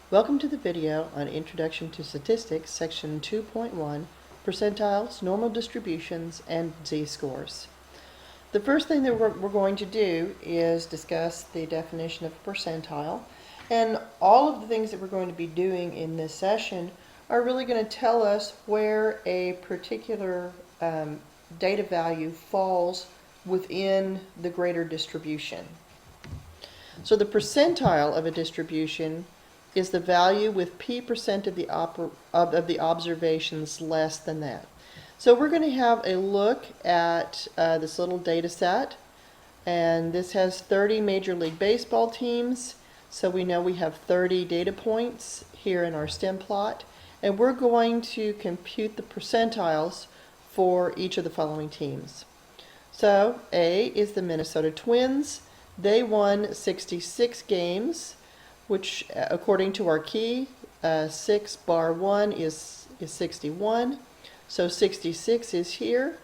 Welcome to the video on Introduction to Statistics, Section 2.1, Percentiles, Normal Distributions, and Z-Scores. The first thing that we're going to do is discuss the definition of a percentile, and all of the things that we're going to be doing in this session are really going to tell us where a particular data value falls within the greater distribution. So the percentile of a distribution is the value with p% of the observations less than that. So we're going to have a look at this little data set, and this has 30 Major League Baseball teams, so we know we have 30 data points here in our stem plot, and we're going to compute the percentiles for each of the following teams. So A is the Minnesota Twins. They won 66 games, which according to our key, 6 bar 1 is 61. So 66 is here.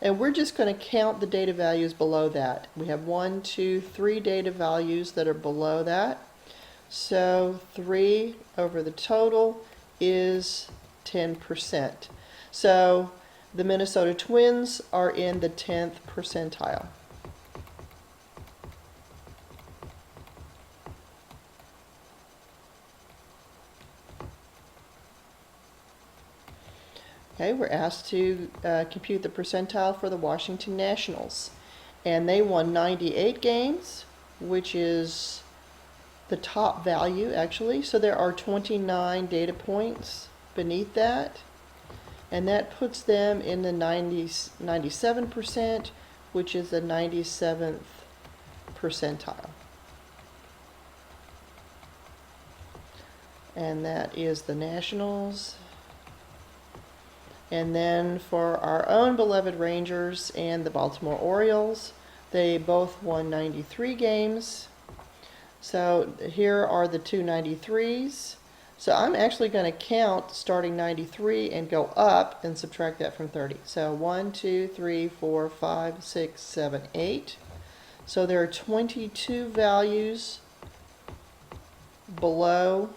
And we're just going to count the data values below that. We have 1, 2, 3 data values that are below that. So 3 over the total is 10%. So the Minnesota Twins are in the 10th percentile. Okay, we're asked to compute the percentile for the Washington Nationals. And they won 98 games, which is the top value, actually. So there are 29 data points beneath that. And that puts them in the 97%, which is the 97th percentile. And that is the Nationals. And then for our own beloved Rangers and the Baltimore Orioles, they both won 93 games. So here are the two 93s. So I'm actually going to count starting 93 and go up and subtract that from 30. So 1, 2, 3, 4, 5, 6, 7, 8. So there are 22 values below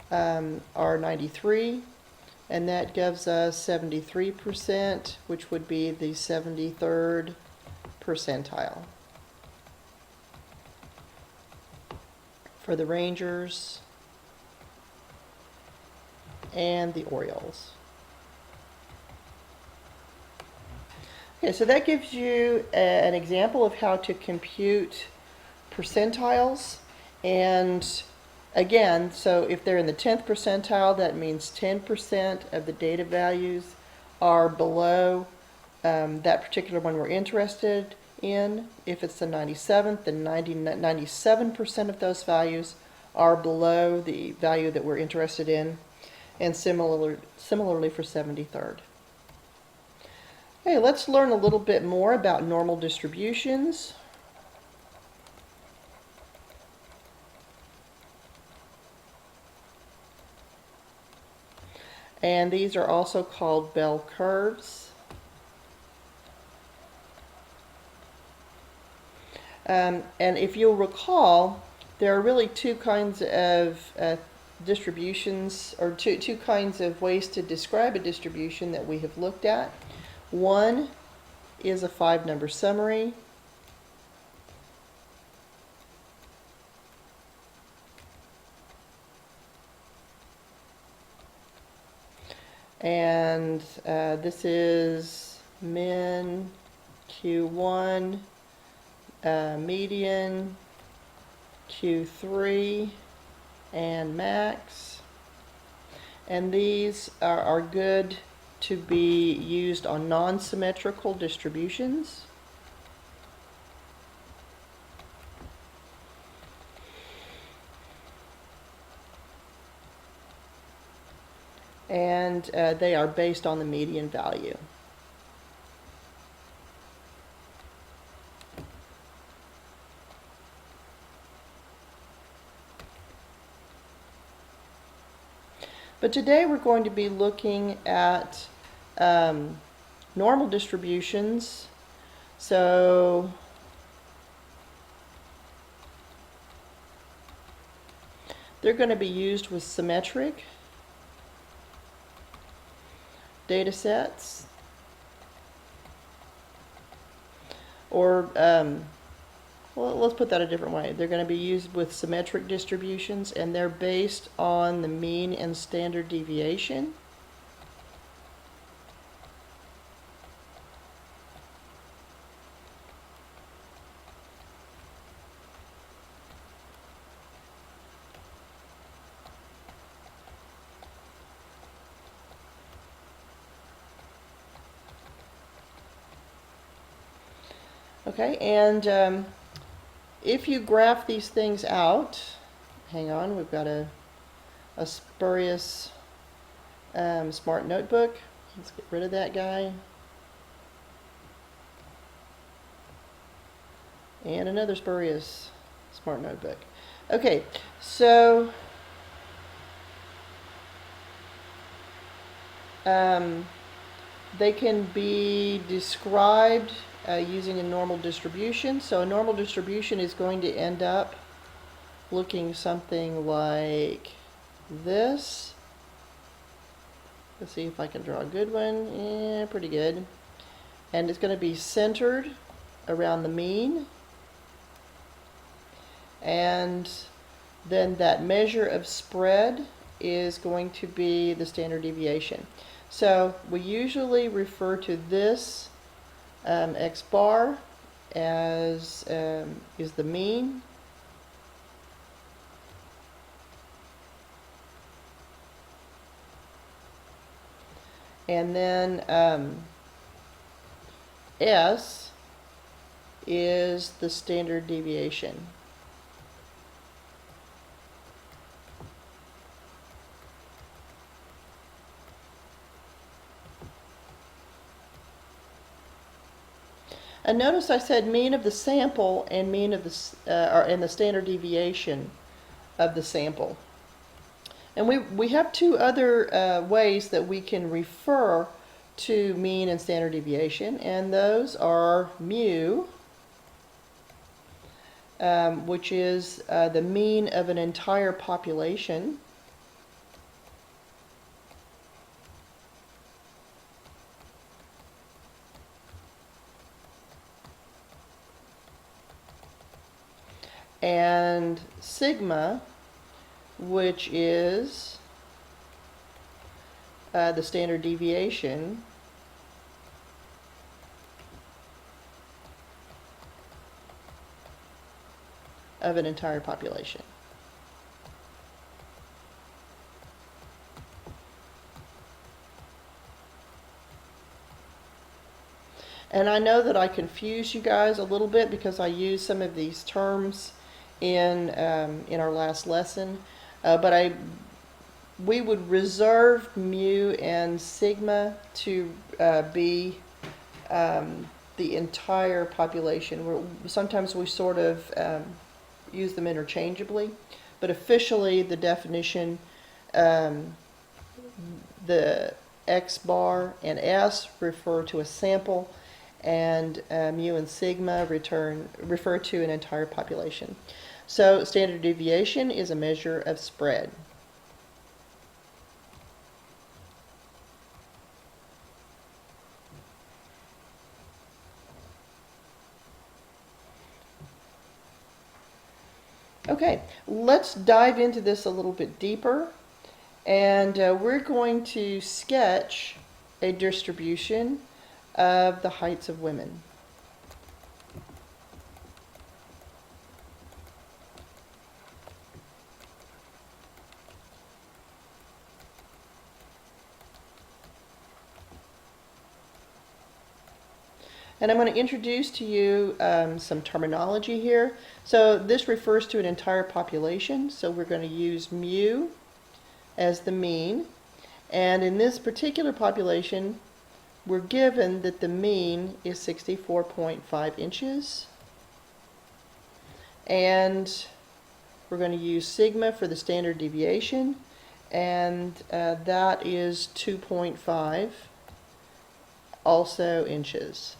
our 93. And that gives us 73%, which would be the 73rd percentile for the Rangers and the Orioles. Okay, so that gives you an example of how to compute percentiles. And again, so if they're in the 10th percentile, that means 10% of the data values are below that particular one we're interested in. If it's the 97th, then 97% of those values are below the value that we're interested in, and similarly for 73rd. Okay, let's learn a little bit more about normal distributions. And these are also called bell curves. And if you'll recall, there are really two kinds of distributions, or two kinds of ways to describe a distribution that we have looked at. One is a 5-number summary. And this is min, Q1, median, Q3, and max. And these are good to be used on non-symmetrical distributions. And they are based on the median value. But today we're going to be looking at normal distributions. So They're going to be used with symmetric data sets, or well, let's put that a different way. They're going to be used with symmetric distributions, and they're based on the mean and standard deviation. Okay, and if you graph these things out, hang on, we've got a spurious smart notebook. Let's get rid of that guy. And another spurious smart notebook. Okay, so they can be described using a normal distribution. So a normal distribution is going to end up looking something like this. Let's see if I can draw a good one. Yeah, pretty good. And it's going to be centered around the mean. And then that measure of spread is going to be the standard deviation. So we usually refer to this x bar as is the mean. And then S is the standard deviation. And notice I said mean of the sample and mean of the and the standard deviation of the sample. And we have two other ways that we can refer to mean and standard deviation, and those are mu, which is the mean of an entire population, and sigma, which is the standard deviation of an entire population. And I know that I confuse you guys a little bit because I use some of these terms in our last lesson, but we would reserve mu and sigma to be the entire population. Sometimes we sort of use them interchangeably, but officially the definition, the X bar and S refer to a sample, and mu and sigma refer to an entire population. So standard deviation is a measure of spread. Okay, let's dive into this a little bit deeper, and we're going to sketch a distribution of the heights of women. And I'm going to introduce to you some terminology here. So this refers to an entire population, so we're going to use mu as the mean. And in this particular population, we're given that the mean is 64.5 inches. And we're going to use sigma for the standard deviation, and that is 2.5, also inches,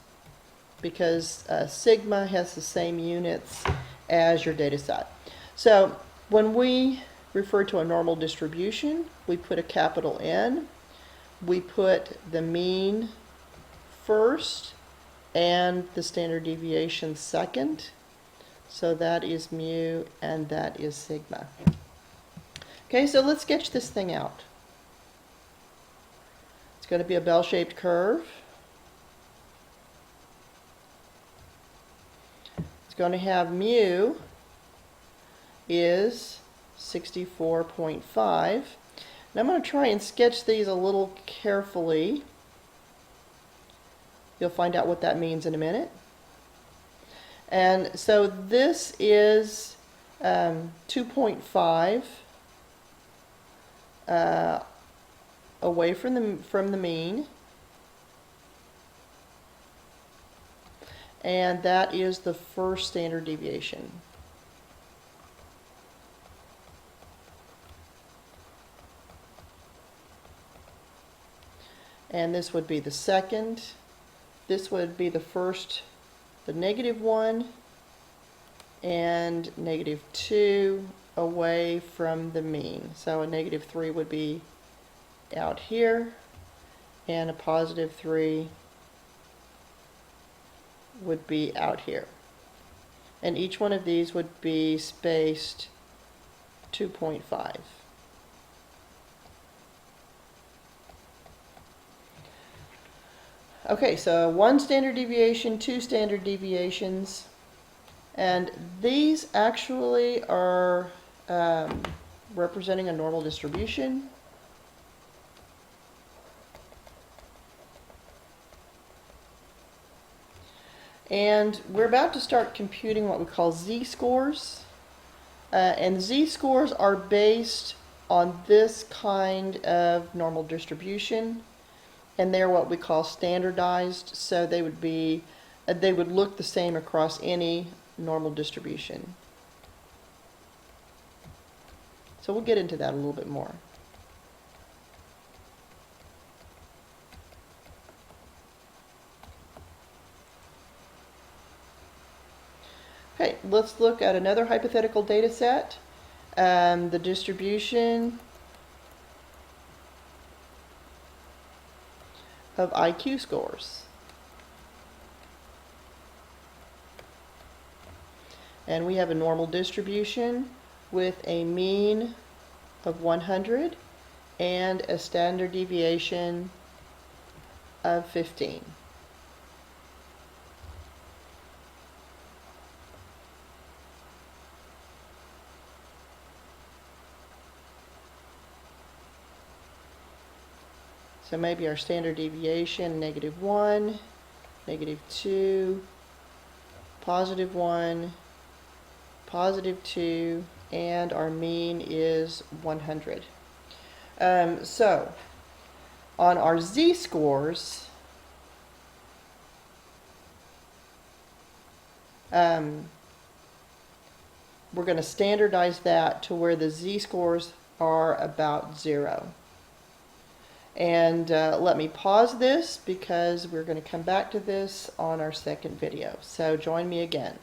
because sigma has the same units as your data set. So when we refer to a normal distribution, we put a capital N. We put the mean first and the standard deviation second. So that is mu and that is sigma. Okay, so let's sketch this thing out. It's going to be a bell-shaped curve. It's going to have mu is 64.5. Now I'm going to try and sketch these a little carefully. You'll find out what that means in a minute. And so this is 2.5 away from the mean. And that is the first standard deviation. And this would be the second. This would be the first, the -1, and -2 away from the mean. So a -3 would be out here, and a +3 would be out here. And each one of these would be spaced 2.5. Okay, so 1 standard deviation, 2 standard deviations, and these actually are representing a normal distribution. And we're about to start computing what we call z-scores. And z-scores are based on this kind of normal distribution. And they're what we call standardized, so they would look the same across any normal distribution. So we'll get into that a little bit more. Okay, let's look at another hypothetical data set. The distribution of IQ scores. And we have a normal distribution with a mean of 100 and a standard deviation of 15. So maybe our standard deviation, -1, -2, +1, +2, and our mean is 100. So on our z-scores, we're going to standardize that to where the z-scores are about 0. And let me pause this because we're going to come back to this on our second video. So join me again.